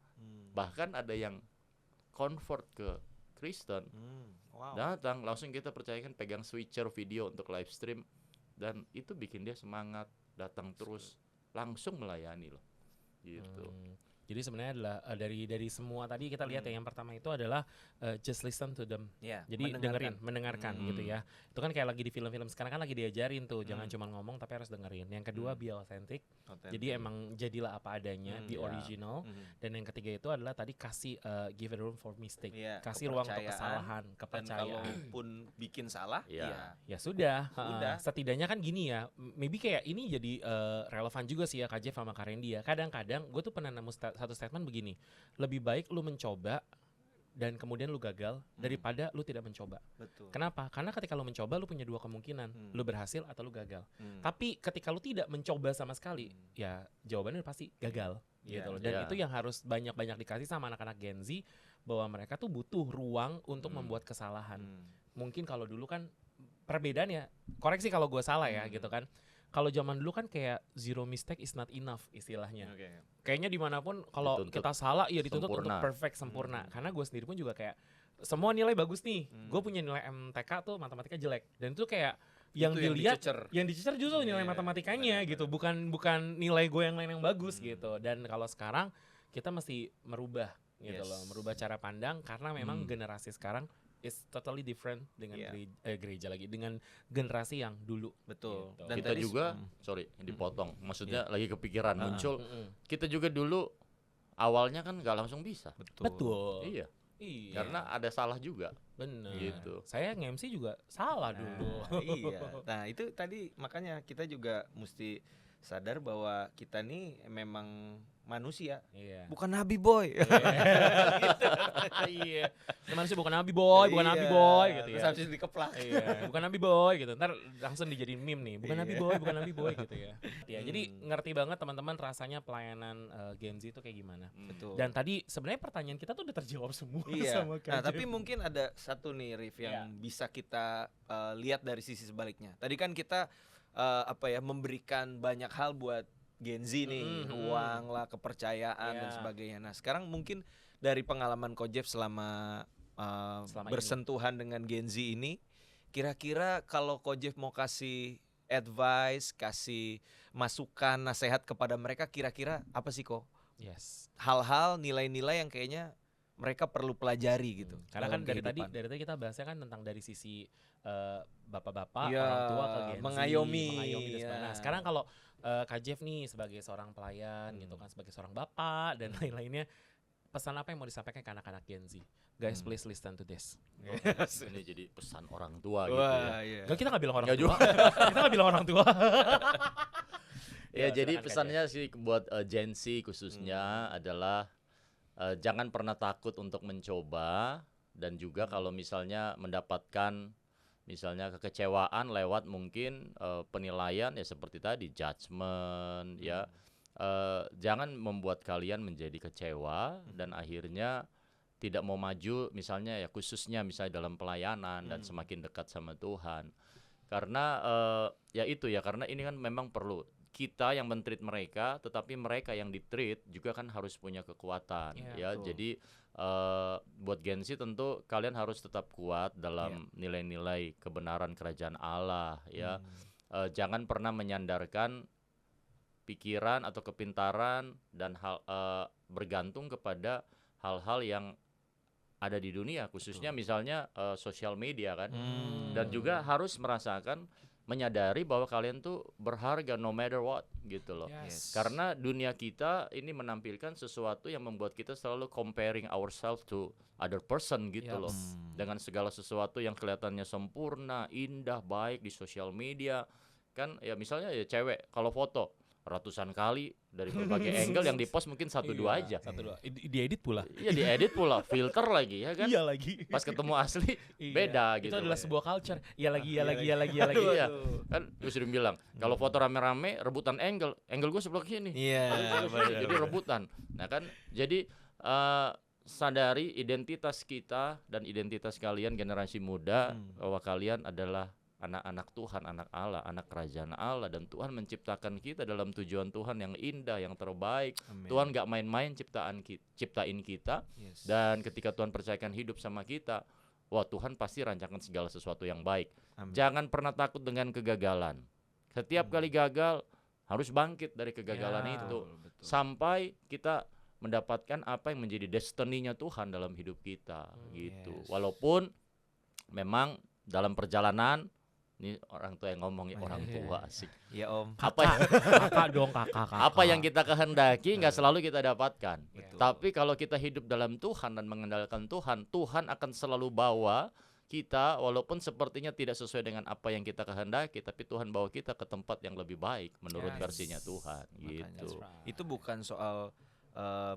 [SPEAKER 3] Bahkan ada yang convert ke Kristen,
[SPEAKER 1] Wow.
[SPEAKER 3] datang langsung kita percayakan pegang switcher video untuk live stream dan itu bikin dia semangat, datang terus, langsung melayani loh. Gitu.
[SPEAKER 2] Jadi sebenarnya adalah dari semua tadi kita lihat ya, yang pertama itu adalah just listen to them.
[SPEAKER 1] Ya,
[SPEAKER 2] Jadi mendengarkan gitu ya. Itu kan kayak lagi di film-film sekarang kan lagi diajarin tuh, jangan cuma ngomong tapi harus dengerin. Yang kedua be authentic. Jadi emang jadilah apa adanya, be original. Dan yang ketiga itu adalah tadi kasih give room for mistake. Kasih ruang untuk kesalahan, kepercayaan.
[SPEAKER 1] Dan kalaupun bikin salah,
[SPEAKER 2] ya sudah. Setidaknya kan gini ya, maybe kayak ini jadi relevan juga sih ya Kak Jeff sama Kak Randy ya. Kadang-kadang gue tuh pernah nemu satu statement begini, lebih baik lu mencoba dan kemudian lu gagal daripada lu tidak mencoba.
[SPEAKER 1] Betul.
[SPEAKER 2] Kenapa? Karena ketika lu mencoba lu punya dua kemungkinan, lu berhasil atau lu gagal. Tapi ketika lu tidak mencoba sama sekali, ya jawabannya pasti gagal gitu loh. Dan itu yang harus banyak-banyak dikasih sama anak-anak Gen Z, bahwa mereka tuh butuh ruang untuk membuat kesalahan. Mungkin kalau dulu kan perbedaan ya, koreksi kalau gue salah ya gitu kan. Kalau zaman dulu kan kayak zero mistake is not enough istilahnya. Kayaknya dimanapun kalau kita salah ya dituntut untuk perfect, sempurna. Karena gue sendiri pun juga kayak semua nilai bagus nih. Gue punya nilai MTK tuh matematika jelek. Dan itu kayak yang dilihat, yang dicecer justru nilai matematikanya gitu. Bukan nilai gue yang lain yang bagus gitu. Dan kalau sekarang kita mesti merubah gitu loh. Merubah cara pandang karena memang generasi sekarang is totally different dengan gereja lagi, dengan generasi yang dulu.
[SPEAKER 1] Betul.
[SPEAKER 3] Gitu. Dan kita juga, sorry dipotong, maksudnya lagi kepikiran muncul, kita juga dulu awalnya kan nggak langsung bisa.
[SPEAKER 2] Betul.
[SPEAKER 3] Iya. Karena ada salah juga.
[SPEAKER 2] Benar.
[SPEAKER 3] Gitu.
[SPEAKER 2] Saya nge-MC juga salah dulu.
[SPEAKER 1] Iya. Nah itu tadi makanya kita juga mesti sadar bahwa kita nih memang manusia, bukan nabi boy.
[SPEAKER 2] Iya. Manusia bukan nabi boy, bukan nabi boy gitu ya.
[SPEAKER 1] Terus habis dikeplak.
[SPEAKER 2] Bukan nabi boy gitu. Ntar langsung dijadiin meme nih, bukan nabi boy, bukan nabi boy gitu ya. Jadi ngerti banget teman-teman rasanya pelayanan Gen Z itu kayak gimana.
[SPEAKER 1] Betul.
[SPEAKER 2] Dan tadi sebenarnya pertanyaan kita tuh udah terjawab semua sama Kak.
[SPEAKER 1] Nah, tapi mungkin ada satu nih Rif yang bisa kita lihat dari sisi sebaliknya. Tadi kan kita memberikan banyak hal buat Gen Z nih, uang lah, kepercayaan dan sebagainya. Nah sekarang mungkin dari pengalaman Ko Jeff selama bersentuhan dengan Gen Z ini, kira-kira kalau Ko Jeff mau kasih advice, kasih masukan, nasihat kepada mereka, kira-kira apa sih Ko? Hal-hal, nilai-nilai yang kayaknya mereka perlu pelajari gitu.
[SPEAKER 2] Karena kan dari tadi kita bahasnya kan tentang dari sisi bapak-bapak, orang tua ke Gen Z, mengayomi dan nah sekarang kalau Kak Jeff nih sebagai seorang pelayan gitu kan, sebagai seorang bapak dan lain-lainnya, pesan apa yang mau disampaikan ke anak-anak Gen Z? Guys, please listen to this.
[SPEAKER 3] Ini jadi pesan orang tua gitu ya.
[SPEAKER 2] Kita nggak bilang orang tua. Kita nggak bilang orang tua.
[SPEAKER 3] Jadi pesannya sih buat Gen Z khususnya adalah jangan pernah takut untuk mencoba, dan juga kalau misalnya mendapatkan misalnya kekecewaan lewat mungkin penilaian ya seperti tadi judgement jangan membuat kalian menjadi kecewa dan akhirnya tidak mau maju, misalnya ya khususnya misalnya dalam pelayanan dan semakin dekat sama Tuhan. Karena karena ini kan memang perlu kita yang men-treat mereka, tetapi mereka yang di-treat juga kan harus punya kekuatan Jadi buat Gen Z tentu kalian harus tetap kuat dalam nilai-nilai kebenaran kerajaan Allah jangan pernah menyandarkan pikiran atau kepintaran dan bergantung kepada hal-hal yang ada di dunia, khususnya misalnya sosial media kan. Dan juga harus menyadari bahwa kalian tuh berharga no matter what gitu loh. Karena dunia kita ini menampilkan sesuatu yang membuat kita selalu comparing ourselves to other person gitu loh. Dengan segala sesuatu yang kelihatannya sempurna, indah, baik di sosial media. Kan ya misalnya ya cewek kalau foto ratusan kali dari berbagai angle yang dipost mungkin 1-2 aja.
[SPEAKER 2] 1-2. Diedit pula.
[SPEAKER 3] Iya, diedit pula, filter lagi ya kan.
[SPEAKER 2] Iya lagi.
[SPEAKER 3] Pas ketemu asli beda gitu.
[SPEAKER 2] Itu adalah sebuah culture. Iya lagi.
[SPEAKER 3] Iya. Kan gue sering bilang, kalau foto rame-rame rebutan angle gue sebelah sini.
[SPEAKER 1] Iya.
[SPEAKER 3] Jadi rebutan. Nah kan jadi sadari identitas kita dan identitas kalian generasi muda bahwa kalian adalah anak-anak Tuhan, anak Allah, anak kerajaan Allah, dan Tuhan menciptakan kita dalam tujuan Tuhan yang indah, yang terbaik. Amen. Tuhan gak main-main ciptain kita, dan ketika Tuhan percayakan hidup sama kita, wah Tuhan pasti rancangan segala sesuatu yang baik. Amen. Jangan pernah takut dengan kegagalan. Setiap kali gagal harus bangkit dari kegagalan itu, betul. Sampai kita mendapatkan apa yang menjadi destiny-nya Tuhan dalam hidup kita gitu.
[SPEAKER 1] Yes.
[SPEAKER 3] Walaupun memang dalam perjalanan, ini orang tua yang ngomong ya, orang tua asik.
[SPEAKER 1] Ya Om.
[SPEAKER 2] Kakak dong, kakak.
[SPEAKER 3] Apa yang kita kehendaki nggak selalu kita dapatkan.
[SPEAKER 1] Betul.
[SPEAKER 3] Tapi kalau kita hidup dalam Tuhan dan mengandalkan Tuhan, Tuhan akan selalu bawa kita walaupun sepertinya tidak sesuai dengan apa yang kita kehendaki, tapi Tuhan bawa kita ke tempat yang lebih baik menurut
[SPEAKER 1] Yes.
[SPEAKER 3] versinya Tuhan
[SPEAKER 1] Makanya,
[SPEAKER 3] gitu.
[SPEAKER 1] Itu bukan soal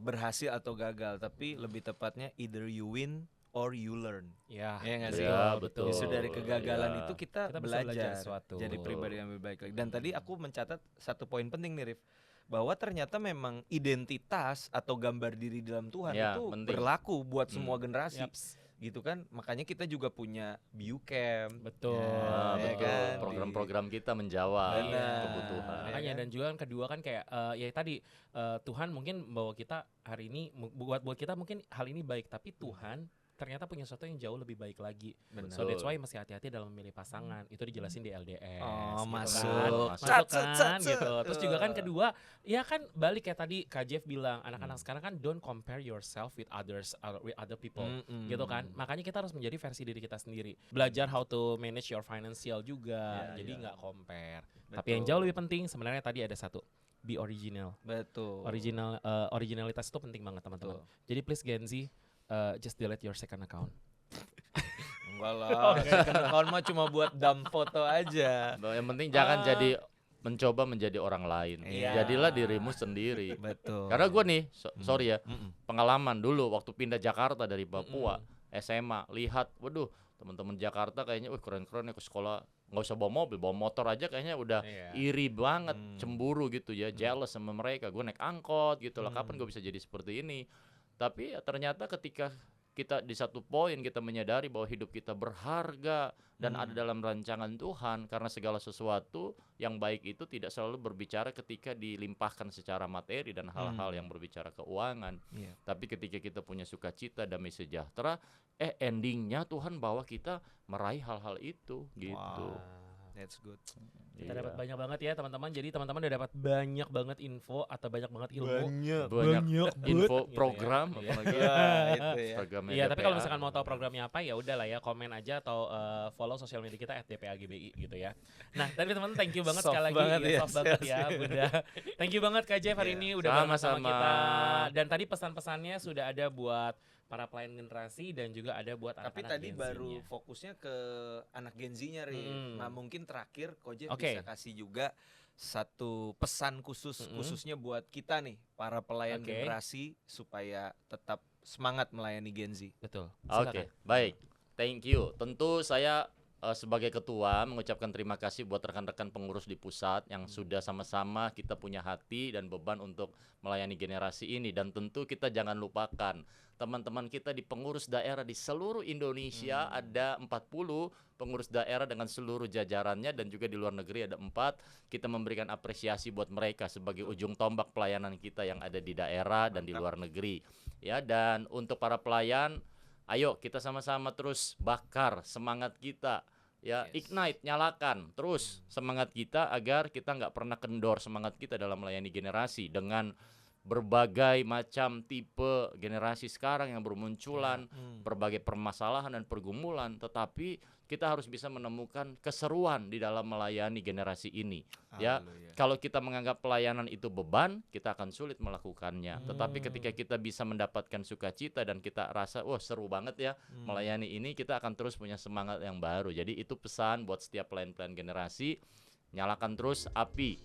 [SPEAKER 1] berhasil atau gagal, tapi lebih tepatnya either you win or you learn.
[SPEAKER 2] Ya,
[SPEAKER 1] Iya nggak sih?
[SPEAKER 3] Ya, betul.
[SPEAKER 1] Justru dari kegagalan
[SPEAKER 3] Ya.
[SPEAKER 1] itu kita
[SPEAKER 2] Kita bisa belajar
[SPEAKER 1] belajar
[SPEAKER 2] sesuatu.
[SPEAKER 1] jadi
[SPEAKER 3] Betul.
[SPEAKER 1] pribadi yang lebih baik lagi. Dan tadi aku mencatat satu poin penting nih Rif, bahwa ternyata memang identitas atau gambar diri dalam Tuhan
[SPEAKER 3] Ya,
[SPEAKER 1] itu
[SPEAKER 3] penting.
[SPEAKER 1] berlaku buat semua generasi.
[SPEAKER 2] Yaps.
[SPEAKER 1] Gitu kan, makanya kita juga punya Biucamp.
[SPEAKER 2] Betul.
[SPEAKER 3] Ah,
[SPEAKER 1] Ya
[SPEAKER 3] betul.
[SPEAKER 1] kan?
[SPEAKER 3] Program-program kita menjawab
[SPEAKER 1] Benar.
[SPEAKER 3] kebutuhan.
[SPEAKER 1] Ya
[SPEAKER 2] Makanya
[SPEAKER 1] kan?
[SPEAKER 2] dan juga kan kedua kan kayak ya tadi Tuhan mungkin bawa kita hari ini buat kita mungkin hal ini baik, tapi Tuhan ternyata punya sesuatu yang jauh lebih baik lagi.
[SPEAKER 1] Benar.
[SPEAKER 2] So that's why mesti hati-hati dalam memilih pasangan. Itu dijelasin di LDS.
[SPEAKER 1] Oh,
[SPEAKER 2] gitu
[SPEAKER 1] masuk.
[SPEAKER 2] kan.
[SPEAKER 3] Masuk.
[SPEAKER 2] Masuk
[SPEAKER 1] Cat,
[SPEAKER 2] kan,
[SPEAKER 1] cat, cat.
[SPEAKER 2] gitu. Terus juga kan kedua, ya kan balik kayak tadi Kak Jeff bilang, anak-anak sekarang kan don't compare yourself with others with other people.
[SPEAKER 1] Mm-mm.
[SPEAKER 2] Gitu kan, makanya kita harus menjadi versi diri kita sendiri, belajar how to manage your financial juga,
[SPEAKER 3] Ya,
[SPEAKER 2] jadi
[SPEAKER 3] ya.
[SPEAKER 2] nggak compare.
[SPEAKER 1] Betul.
[SPEAKER 2] Tapi yang jauh lebih penting sebenarnya tadi ada satu, be original.
[SPEAKER 1] Betul.
[SPEAKER 2] Originalitas itu penting banget teman-teman.
[SPEAKER 1] Betul.
[SPEAKER 2] Jadi please Gen Z, just delete your second account.
[SPEAKER 1] Enggak lah. Second account mah cuma buat dump foto aja.
[SPEAKER 3] Yang penting jangan jadi mencoba menjadi orang lain.
[SPEAKER 1] Iya.
[SPEAKER 3] Jadilah dirimu sendiri.
[SPEAKER 1] Betul.
[SPEAKER 3] Karena gue nih, sorry ya,
[SPEAKER 1] Mm-mm.
[SPEAKER 3] pengalaman dulu waktu pindah Jakarta dari Papua, SMA, lihat, waduh, teman-teman Jakarta kayaknya, keren-keren ya ke sekolah, nggak usah bawa mobil, bawa motor aja kayaknya udah
[SPEAKER 2] Iya.
[SPEAKER 3] iri banget,
[SPEAKER 1] Hmm.
[SPEAKER 3] cemburu gitu ya, jealous sama mereka. Gue naik angkot gitu lah, kapan gue bisa jadi seperti ini? Tapi ya, ternyata ketika kita di satu poin kita menyadari bahwa hidup kita berharga dan ada dalam rancangan Tuhan, karena segala sesuatu yang baik itu tidak selalu berbicara ketika dilimpahkan secara materi dan hal-hal yang berbicara keuangan.
[SPEAKER 1] Iya.
[SPEAKER 3] Tapi ketika kita punya sukacita, damai sejahtera, endingnya Tuhan bawa kita meraih hal-hal itu gitu.
[SPEAKER 1] Wow. That's good.
[SPEAKER 2] Kita
[SPEAKER 3] Iya.
[SPEAKER 2] dapat banyak banget ya teman-teman. Jadi teman-teman udah dapat banyak banget info atau banyak banget ilmu.
[SPEAKER 3] Banyak info
[SPEAKER 2] gitu ya.
[SPEAKER 3] program
[SPEAKER 2] Iya.
[SPEAKER 3] apalagi
[SPEAKER 1] Itu ya.
[SPEAKER 3] program
[SPEAKER 2] Iya, tapi kalau
[SPEAKER 3] DPA.
[SPEAKER 2] misalkan mau tahu programnya apa ya udah lah ya, komen aja atau follow sosial media kita @dpagbi gitu ya. Nah, tapi teman-teman thank you banget
[SPEAKER 1] Soft
[SPEAKER 2] sekali lagi
[SPEAKER 1] banget ya,
[SPEAKER 2] soft banget ya,
[SPEAKER 1] sales.
[SPEAKER 2] Bunda. Thank you banget Kak Jeff hari
[SPEAKER 1] Iya.
[SPEAKER 2] ini udah bareng sama
[SPEAKER 3] Sama-sama.
[SPEAKER 2] kita. Dan tadi pesan-pesannya sudah ada buat para pelayan generasi dan juga ada buat
[SPEAKER 1] Tapi
[SPEAKER 2] anak-anak
[SPEAKER 1] tadi
[SPEAKER 2] Gen
[SPEAKER 1] baru
[SPEAKER 2] Z-nya.
[SPEAKER 1] fokusnya ke anak Gen Z-nya, Rif. Nah, mungkin terakhir Koje
[SPEAKER 2] Oke.
[SPEAKER 1] bisa kasih juga satu pesan khususnya buat kita nih, para pelayan
[SPEAKER 2] Oke.
[SPEAKER 1] generasi supaya tetap semangat melayani Gen Z.
[SPEAKER 2] Betul.
[SPEAKER 3] Oke, baik. Thank you. Tentu saya sebagai ketua mengucapkan terima kasih buat rekan-rekan pengurus di pusat yang sudah sama-sama kita punya hati dan beban untuk melayani generasi ini, dan tentu kita jangan lupakan teman-teman kita di pengurus daerah di seluruh Indonesia. Ada 40 pengurus daerah dengan seluruh jajarannya, dan juga di luar negeri ada 4. Kita memberikan apresiasi buat mereka sebagai ujung tombak pelayanan kita yang ada di daerah dan di luar negeri. Ya, dan untuk para pelayan, ayo kita sama-sama terus bakar semangat kita. Ya,
[SPEAKER 1] Yes.
[SPEAKER 3] ignite, nyalakan terus semangat kita agar kita nggak pernah kendor semangat kita dalam melayani generasi dengan berbagai macam tipe generasi sekarang yang bermunculan, berbagai permasalahan dan pergumulan, tetapi kita harus bisa menemukan keseruan di dalam melayani generasi ini. Ya,
[SPEAKER 1] Haleluya.
[SPEAKER 3] kalau kita menganggap pelayanan itu beban, kita akan sulit melakukannya. Tetapi ketika kita bisa mendapatkan sukacita dan kita rasa, wah seru banget ya melayani ini, kita akan terus punya semangat yang baru. Jadi itu pesan buat setiap pelayan-pelayan generasi, nyalakan terus api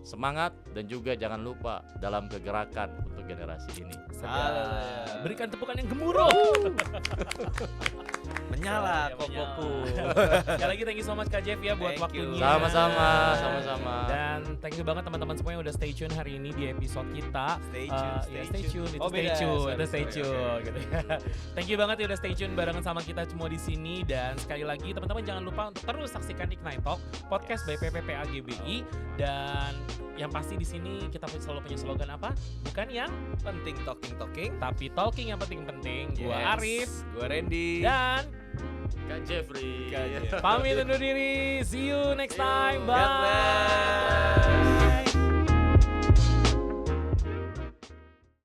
[SPEAKER 3] semangat, dan juga jangan lupa dalam kegerakan untuk generasi ini.
[SPEAKER 2] Sedap. Berikan tepukan yang gemuruh.
[SPEAKER 1] Menyala
[SPEAKER 2] Ya,
[SPEAKER 1] kokoku.
[SPEAKER 2] Sekali lagi thank you so much Kak Jeff ya buat
[SPEAKER 1] Thank you.
[SPEAKER 2] waktunya.
[SPEAKER 3] Sama-sama, sama-sama.
[SPEAKER 2] Dan thank you banget teman-teman semua yang udah stay tune hari ini di episode kita.
[SPEAKER 1] Stay
[SPEAKER 2] Ya,
[SPEAKER 1] tune,
[SPEAKER 2] stay tune, itu
[SPEAKER 1] Oh,
[SPEAKER 2] stay
[SPEAKER 1] beda.
[SPEAKER 2] tune,
[SPEAKER 1] Sorry,
[SPEAKER 2] itu stay
[SPEAKER 1] sorry,
[SPEAKER 2] tune
[SPEAKER 1] oke.
[SPEAKER 2] gitu ya. Thank you banget ya udah stay tune barengan sama kita semua di sini, dan sekali lagi teman-teman jangan lupa untuk terus saksikan Ignite Talk podcast by PPPAGBI, dan yang pasti di sini kita selalu punya slogan apa? Bukan yang
[SPEAKER 1] Penting talking.
[SPEAKER 2] tapi talking yang penting-penting. Gua
[SPEAKER 1] Yes.
[SPEAKER 2] Arif
[SPEAKER 1] Gua Randy.
[SPEAKER 2] dan
[SPEAKER 3] Kak Jeffrey.
[SPEAKER 1] Kak Jeff.
[SPEAKER 2] pamit undur diri. See you next time.
[SPEAKER 1] God bless.
[SPEAKER 2] Bye.